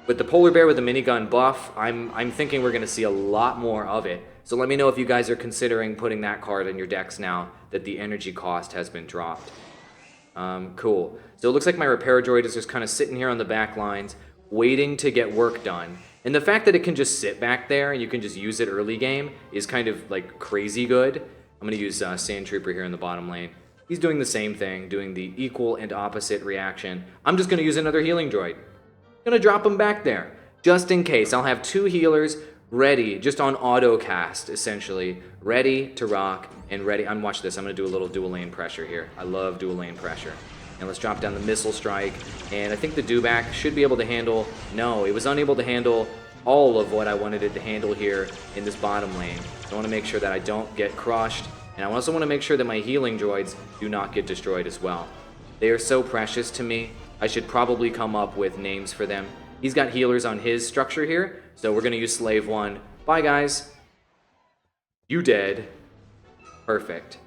With the Polar Bear with the minigun buff, I'm thinking we're going to see a lot more of it So let me know if you guys are considering putting that card in your decks now that the energy cost has been dropped. Cool. So it looks like my repair droid is just kind of sitting here on the back lines, waiting to get work done. And the fact that it can just sit back there and you can just use it early game is kind of like crazy good. I'm going to use Sand Trooper here in the bottom lane. He's doing the same thing, doing the equal and opposite reaction. I'm just going to use another healing droid. I'm going to drop him back there, just in case. I'll have 2 healers ready, just on auto cast, essentially. Ready to rock and ready. Watch this. I'm going to do a little dual lane pressure here. I love dual lane pressure. And let's drop down the missile strike. And I think the dewback should be able to handle... No, it was unable to handle all of what I wanted it to handle here in this bottom lane. So I want to make sure that I don't get crushed. And I also want to make sure that my healing droids do not get destroyed as well. They are so precious to me. I should probably come up with names for them. He's got healers on his structure here, so we're going to use Slave 1. Bye, guys. You dead. Perfect.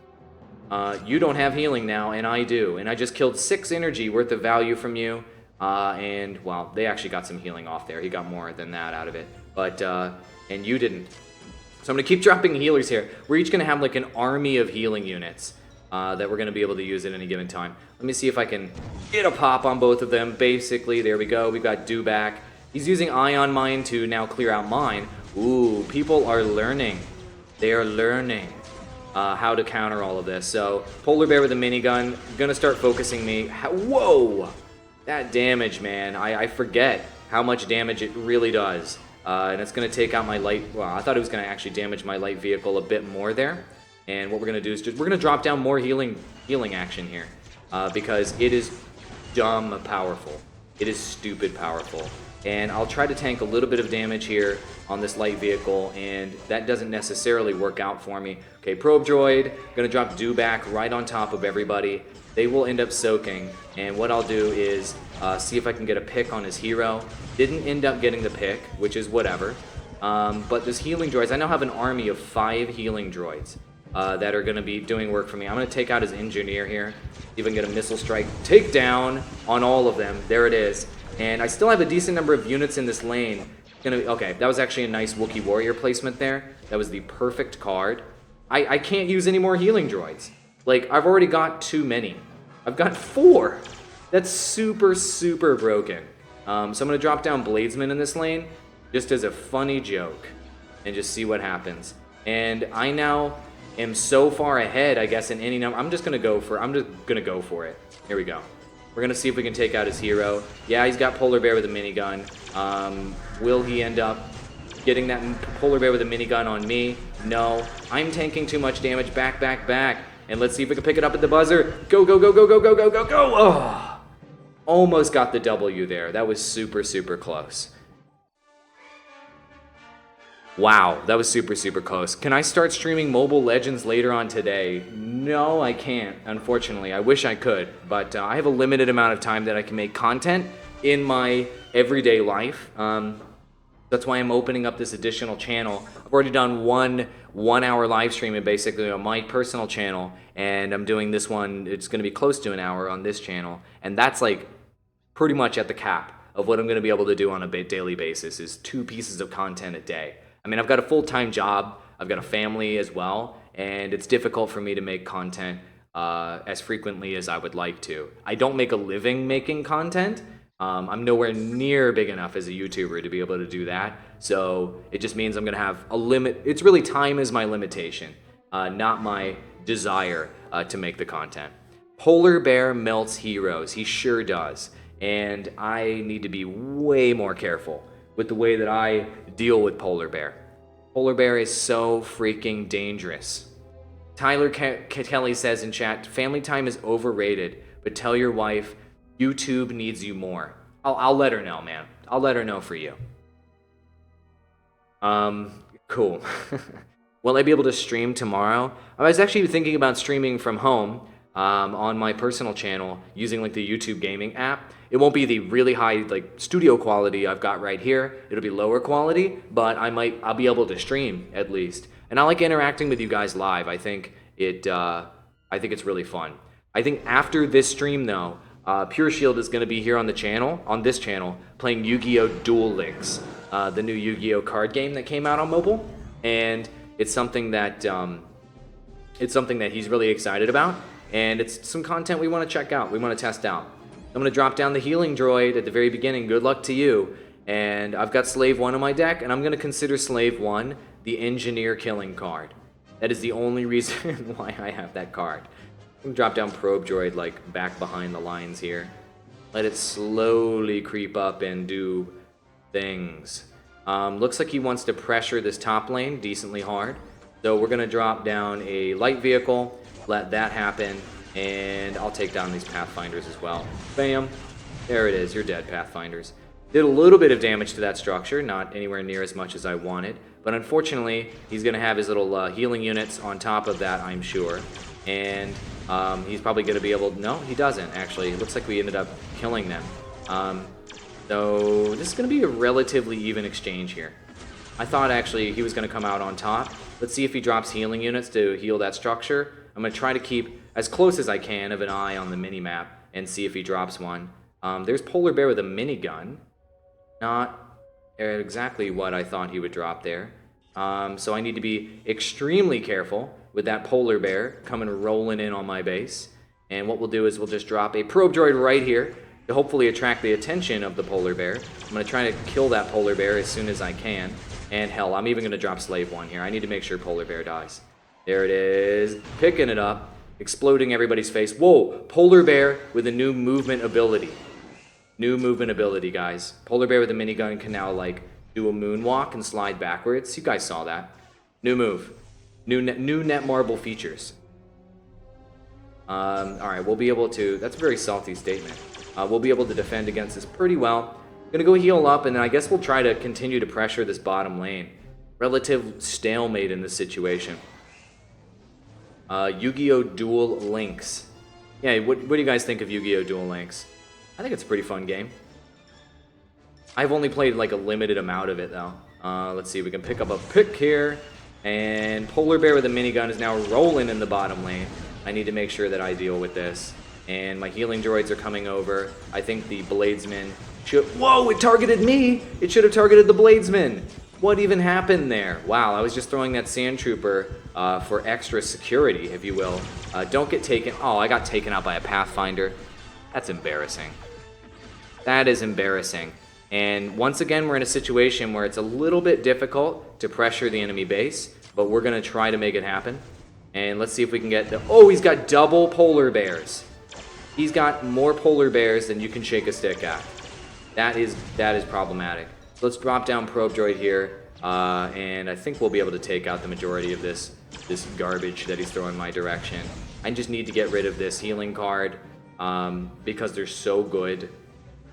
You don't have healing now, and I do. And I just killed 6 energy worth of value from you. And, well, they actually got some healing off there. He got more than that out of it. But, and you didn't. So I'm going to keep dropping healers here. We're each going to have like an army of healing units that we're going to be able to use at any given time. Let me see if I can get a pop on both of them. Basically, there we go. We've got dewback. He's using Ion Mine to now clear out mine. Ooh, people are learning. They are learning how to counter all of this. So Polar Bear with a minigun. Going to start focusing me. Whoa! That damage, man. I forget how much damage it really does. And it's going to take out my light... Well, I thought it was going to actually damage my light vehicle a bit more there. And what we're going to do is we're going to drop down more healing action here. Because it is dumb powerful. It is stupid powerful. And I'll try to tank a little bit of damage here on this light vehicle. And that doesn't necessarily work out for me. Okay, Probe Droid. Going to drop dewback right on top of everybody. They will end up soaking. And what I'll do is see if I can get a pick on his hero. Didn't end up getting the pick, which is whatever. But this healing droids, I now have an army of 5 healing droids that are going to be doing work for me. I'm going to take out his engineer here. See if I can get a missile strike takedown on all of them. There it is. And I still have a decent number of units in this lane. Okay, that was actually a nice Wookiee Warrior placement there. That was the perfect card. I can't use any more healing droids. Like, I've already got too many. I've got 4. That's super, super broken. So I'm going to drop down Bladesman in this lane just as a funny joke and just see what happens. And I now am so far ahead, I guess, in any number. I'm just going to go for it. Here we go. We're going to see if we can take out his hero. Yeah, he's got Polar Bear with a minigun. Will he end up getting that Polar Bear with a minigun on me? No. I'm tanking too much damage. Back, back, back. And let's see if we can pick it up at the buzzer. Go, go, go, go, go, go, go, go, go. Oh! Almost got the W there. That was super, super close. Wow, that was super, super close. Can I start streaming Mobile Legends later on today? No, I can't, unfortunately. I wish I could, but I have a limited amount of time that I can make content in my everyday life. That's why I'm opening up this additional channel. I've already done one hour live streaming basically on my personal channel, and I'm doing this one. It's going to be close to an hour on this channel, and that's like pretty much at the cap of what I'm going to be able to do on a daily basis is 2 pieces of content a day. I mean, I've got a full-time job, I've got a family as well, and it's difficult for me to make content as frequently as I would like to. I don't make a living making content. I'm nowhere near big enough as a YouTuber to be able to do that, so it just means I'm going to have a limit. It's really time is my limitation, not my desire to make the content. Polar Bear melts heroes. He sure does. And I need to be way more careful with the way that I deal with Polar Bear. Polar Bear is so freaking dangerous. Tyler Kelly says in chat, family time is overrated, but tell your wife YouTube needs you more. I'll let her know, man. I'll let her know for you. Cool. Will I be able to stream tomorrow? I was actually thinking about streaming from home on my personal channel using like the YouTube gaming app. It won't be the really high like studio quality I've got right here. It'll be lower quality, but I'll be able to stream at least. And I like interacting with you guys live. I think it's really fun. I think after this stream though, Pure Shield is going to be here on this channel, playing Yu-Gi-Oh! Duel Links, the new Yu-Gi-Oh! Card game that came out on mobile. And It's something that he's really excited about, and it's some content we want to check out. We want to test out. I'm going to drop down the healing droid at the very beginning. Good luck to you. And I've got Slave 1 on my deck, and I'm going to consider Slave 1 the engineer killing card. That is the only reason why I have that card. I'm going to drop down Probe Droid, like, back behind the lines here. Let it slowly creep up and do things. Looks like he wants to pressure this top lane decently hard. So we're going to drop down a light vehicle, let that happen, and I'll take down these Pathfinders as well. Bam. There it is. You're dead, Pathfinders. Did a little bit of damage to that structure, not anywhere near as much as I wanted. But unfortunately, he's going to have his little healing units on top of that, I'm sure. And he's probably going to be able... No, he doesn't, actually. It looks like we ended up killing them. So this is going to be a relatively even exchange here. I thought, actually, he was going to come out on top. Let's see if he drops healing units to heal that structure. I'm going to try to keep as close as I can of an eye on the mini-map and see if he drops one. There's Polar Bear with a minigun. Not exactly what I thought he would drop there. So I need to be extremely careful with that Polar Bear coming rolling in on my base. And what we'll do is we'll just drop a Probe Droid right here to hopefully attract the attention of the Polar Bear. I'm going to try to kill that Polar Bear as soon as I can. And hell, I'm even going to drop Slave 1 here. I need to make sure Polar Bear dies. There it is. Picking it up. Exploding everybody's face. Whoa! Polar Bear with a new movement ability. New movement ability, guys. Polar Bear with a minigun can now, like, do a moonwalk and slide backwards. You guys saw that. New move. New Netmarble features. Alright, we'll be able to... That's a very salty statement. We'll be able to defend against this pretty well. Gonna go heal up, and then I guess we'll try to continue to pressure this bottom lane. Relative stalemate in this situation. Yu-Gi-Oh! Duel Links. Yeah, what do you guys think of Yu-Gi-Oh! Duel Links? I think it's a pretty fun game. I've only played like a limited amount of it though. Let's see, we can pick up a pick here. And Polar Bear with a minigun is now rolling in the bottom lane. I need to make sure that I deal with this. And my healing droids are coming over. I think the Bladesman should... Whoa, it targeted me! It should have targeted the Bladesman! What even happened there? Wow, I was just throwing that Sand Trooper for extra security, if you will. Don't get taken... Oh, I got taken out by a Pathfinder. That's embarrassing. That is embarrassing. And once again, we're in a situation where it's a little bit difficult to pressure the enemy base, but we're going to try to make it happen. And let's see if we can get the... Oh, he's got double Polar Bears. He's got more Polar Bears than you can shake a stick at. That is problematic. So let's drop down Probe Droid here, and I think we'll be able to take out the majority of this garbage that he's throwing my direction. I just need to get rid of this healing card because they're so good.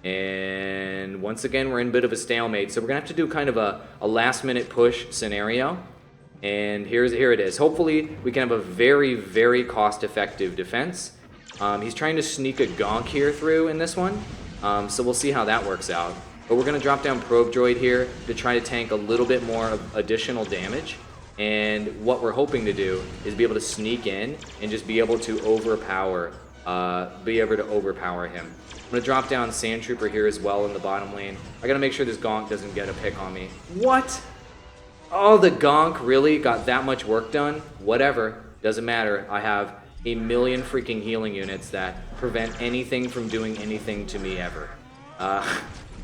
And once again, we're in a bit of a stalemate, so we're going to have to do kind of a last-minute push scenario. And here it is. Hopefully, we can have a very, very cost-effective defense. He's trying to sneak a gonk here through in this one, so we'll see how that works out. But we're going to drop down Probe Droid here to try to tank a little bit more of additional damage. And what we're hoping to do is be able to sneak in and just be able to overpower him. I'm going to drop down Sand Trooper here as well in the bottom lane. I got to make sure this gonk doesn't get a pick on me. What? Oh, the gonk really got that much work done? Whatever. Doesn't matter. I have a million freaking healing units that prevent anything from doing anything to me ever.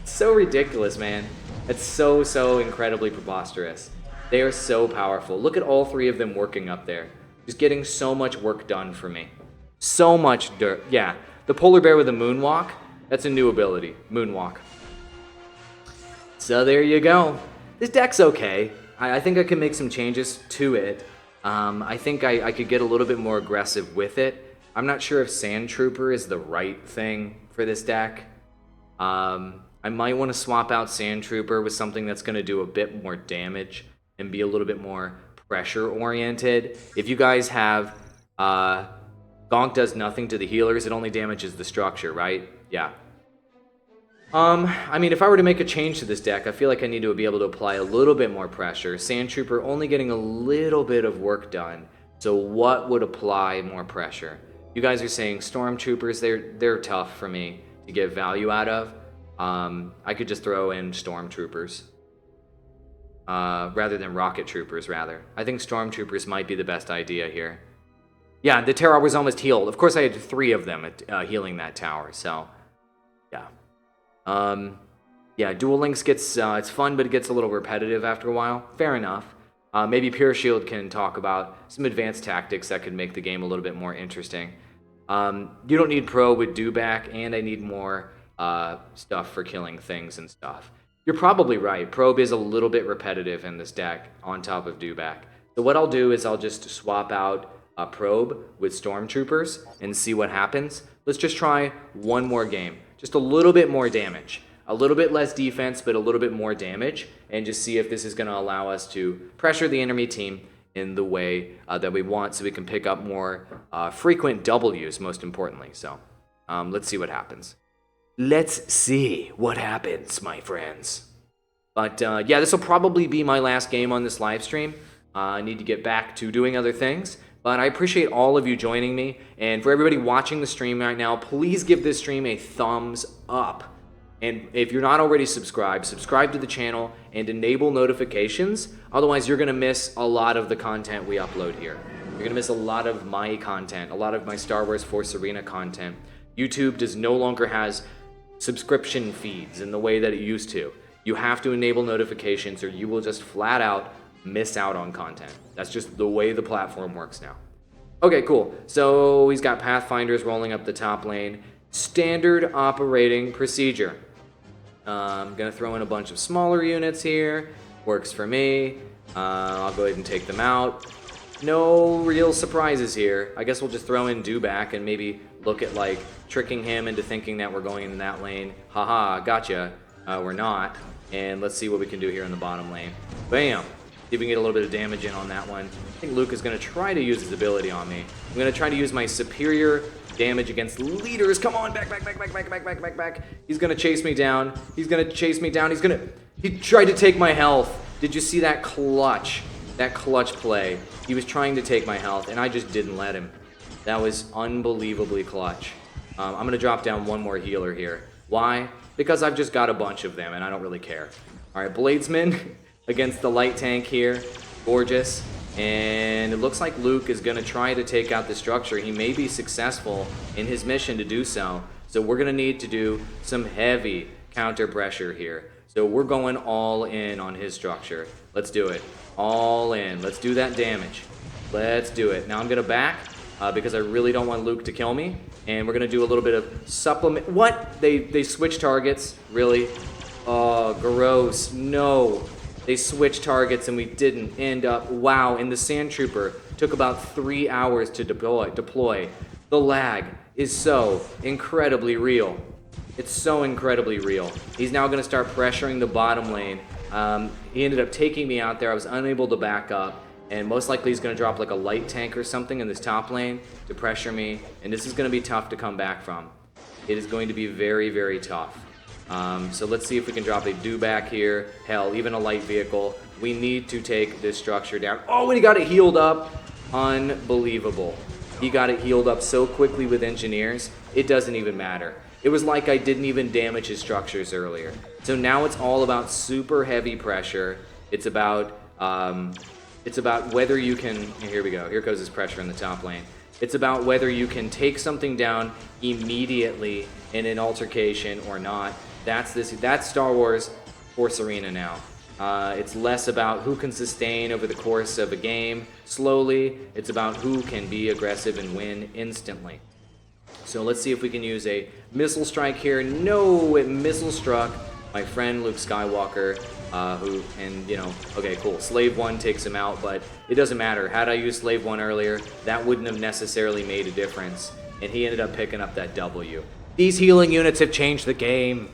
So ridiculous, man. It's so incredibly preposterous. They are so powerful. Look at all three of them working up there. Just getting so much work done for me. So much dirt. Yeah, the Polar Bear with a moonwalk, that's a new ability. Moonwalk. So there you go. This deck's okay. I think I can make some changes to it. I think I could get a little bit more aggressive with it. I'm not sure if Sand Trooper is the right thing for this deck. I might want to swap out Sand Trooper with something that's going to do a bit more damage and be a little bit more pressure-oriented. If you guys have... Gonk does nothing to the healers, it only damages the structure, right? Yeah. I mean, if I were to make a change to this deck, I feel like I need to be able to apply a little bit more pressure. Sand Trooper only getting a little bit of work done. So what would apply more pressure? You guys are saying Stormtroopers, they're tough for me to get value out of. I could just throw in Stormtroopers. rather than rocket troopers, rather. I think stormtroopers might be the best idea here. Yeah, the tower was almost healed. Of course, I had 3 of them healing that tower, so yeah. Yeah, Duel Links gets, it's fun, but it gets a little repetitive after a while. Fair enough. Maybe Pure Shield can talk about some advanced tactics that could make the game a little bit more interesting. You don't need Pro with Dewback, and I need more stuff for killing things and stuff. You're probably right. Probe is a little bit repetitive in this deck on top of Dewback. So what I'll do is I'll just swap out a Probe with Stormtroopers and see what happens. Let's just try one more game. Just a little bit more damage. A little bit less defense, but a little bit more damage. And just see if this is going to allow us to pressure the enemy team in the way that we want so we can pick up more frequent Ws, most importantly. So let's see what happens. Let's see what happens, my friends. But yeah, this will probably be my last game on this live stream. I need to get back to doing other things. But I appreciate all of you joining me. And for everybody watching the stream right now, please give this stream a thumbs up. And if you're not already subscribed, subscribe to the channel and enable notifications. Otherwise, you're going to miss a lot of the content we upload here. You're going to miss a lot of my content, a lot of my Star Wars Force Arena content. YouTube no longer has subscription feeds in the way that it used to. You have to enable notifications or you will just flat out miss out on content. That's just the way the platform works now. Okay, cool. So he's got Pathfinders rolling up the top lane. Standard operating procedure. I'm going to throw in a bunch of smaller units here. Works for me. I'll go ahead and take them out. No real surprises here. I guess we'll just throw in Dewback and maybe look at like tricking him into thinking that we're going in that lane. Haha, gotcha. We're not. And let's see what we can do here in the bottom lane. Bam! See if we can get a little bit of damage in on that one. I think Luke is going to try to use his ability on me. I'm going to try to use my superior damage against leaders. Come on, back. He's going to chase me down. He tried to take my health. Did you see that clutch? That clutch play. He was trying to take my health, and I just didn't let him. That was unbelievably clutch. I'm going to drop down one more healer here. Why? Because I've just got a bunch of them, and I don't really care. All right, Bladesman against the light tank here. Gorgeous. And it looks like Luke is going to try to take out the structure. He may be successful in his mission to do so. So we're going to need to do some heavy counter pressure here. So we're going all in on his structure. Let's do it. All in. Let's do that damage. Let's do it. Now I'm going to back because I really don't want Luke to kill me. And we're going to do a little bit of supplement. What? They switch targets? Really? Oh, gross. No. They switched targets and we didn't end up. Wow, and the Sand Trooper took about 3 hours to deploy. The lag is so incredibly real. It's so incredibly real. He's now going to start pressuring the bottom lane. He ended up taking me out there. I was unable to back up. And most likely he's going to drop like a light tank or something in this top lane to pressure me. And this is going to be tough to come back from. It is going to be very, very tough. So let's see if we can drop a Dewback here. Hell, even a light vehicle. We need to take this structure down. Oh, and he got it healed up. Unbelievable. He got it healed up so quickly with engineers, it doesn't even matter. It was like I didn't even damage his structures earlier. So now it's all about super heavy pressure. It's about whether you can... Here we go. Here goes this pressure in the top lane. It's about whether you can take something down immediately in an altercation or not. That's Star Wars Force Arena now. It's less about who can sustain over the course of a game slowly. It's about who can be aggressive and win instantly. So let's see if we can use a missile strike here. No, it missile struck my friend Luke Skywalker, okay, cool. Slave 1 takes him out, but it doesn't matter. Had I used Slave 1 earlier, that wouldn't have necessarily made a difference. And he ended up picking up that W. These healing units have changed the game.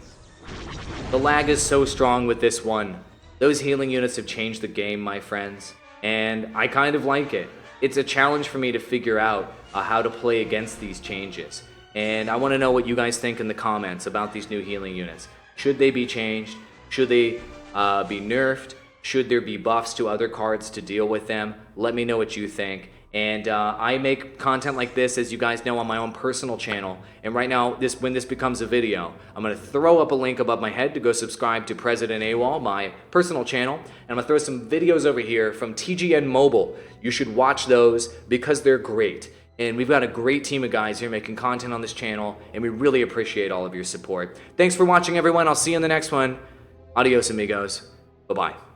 The lag is so strong with this one. Those healing units have changed the game, my friends. And I kind of like it. It's a challenge for me to figure out how to play against these changes. And I want to know what you guys think in the comments about these new healing units. Should they be changed? Should they be nerfed? Should there be buffs to other cards to deal with them? Let me know what you think. And I make content like this, as you guys know, on my own personal channel. And right now, when this becomes a video, I'm going to throw up a link above my head to go subscribe to President AWOL, my personal channel. And I'm going to throw some videos over here from TGN Mobile. You should watch those because they're great. And we've got a great team of guys here making content on this channel, and we really appreciate all of your support. Thanks for watching, everyone. I'll see you in the next one. Adios, amigos. Bye-bye.